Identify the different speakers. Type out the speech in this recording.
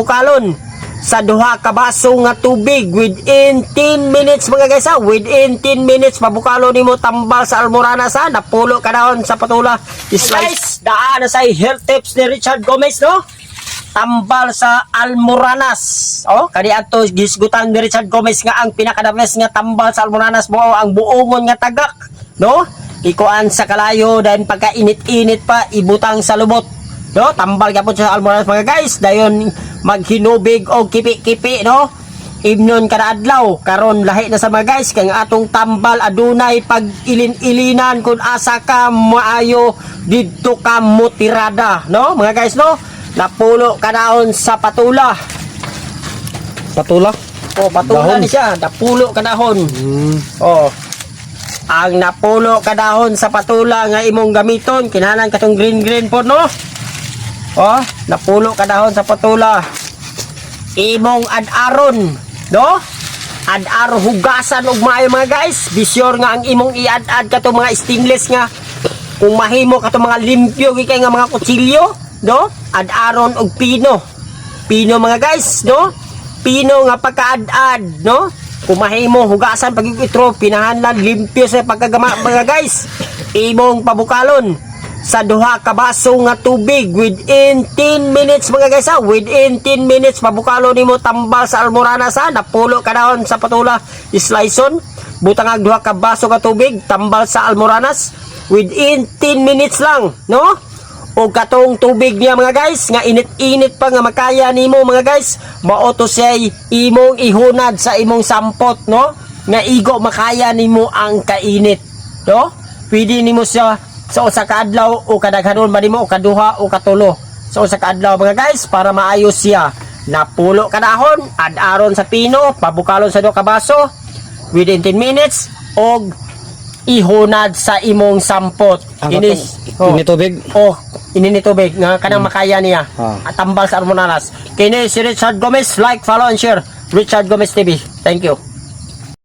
Speaker 1: Bukalon sa duha ka baso nga tubig within 10 minutes mga guys ha. Within 10 minutes mabukalo nimo tambal sa Almoranas ha. Napulo ka dahon sa patula. Guys, daan na sa health tips ni Richard Gomez no. Tambal sa Almoranas. Oh, kani ato gisgutan ni Richard Gomez nga ang pinaka-the best nga tambal sa Almoranas mo ang buongon nga tagak no. Ikuan sa kalayo dahil pagka init-init pa ibutang sa lubot. No, tambal gyapon sa Almoranas mga guys. Dayon maghinubig og kipi-kipi no. Imnon kada adlaw karon lahi na sa mga guys kay atong tambal adunay pag ilin-ilinan kun asa ka maayo didto ka motirada no mga guys no. Napulo kadahon sa patula.
Speaker 2: Patula?
Speaker 1: Oh, patula ni siya, napulo kadahon. Oh. Ang napulo kadahon sa patula nga imong gamiton kinahanglan katong green po no. Oh, napulo kadahon sa patula. Imong ad-aron, no? Ad-aro hugasan og maayo mga guys. Be sure nga ang imong i-ad-ad katong mga stainless nga kung mahimo katong mga limpyo gikay nga mga kutsilyo, no? Ad-aron og pino. Pino mga guys, no? Pino nga pagka-ad-ad, no? Kung mahimo hugasan pag itro pinahanlan limpyo sa pagkagama mga guys. Imong pabukalon sa duha ka baso nga tubig within 10 minutes mga guys ha. Within 10 minutes mabukalo nimo tambal sa Almoranas ha. Napulo kadahon sa patula sliceon butang ang duha ka baso nga tubig tambal sa Almoranas within 10 minutes lang no. O katong tubig niya mga guys nga init-init pa nga makaya nimo mga guys mao to siya imong ihunad sa imong sampot no nga igo makaya nimo ang kainit no. Pwede nimo siya sa usa ka adlaw o kadaghanon ba nimo o kaduha o katulo sa usa ka adlaw mga guys para maayos siya. Napulo kadahon ad-aron sa pino pabukalon sa duha ka baso within 10 minutes og ihunad sa imong sampot.
Speaker 2: Ini tubig?
Speaker 1: Oh, ini tubig nga kanang makaya niya. At tambal sa Almoranas. Kini si Richard Gomez, like, follow and share. Richard Gomez TV. Thank you.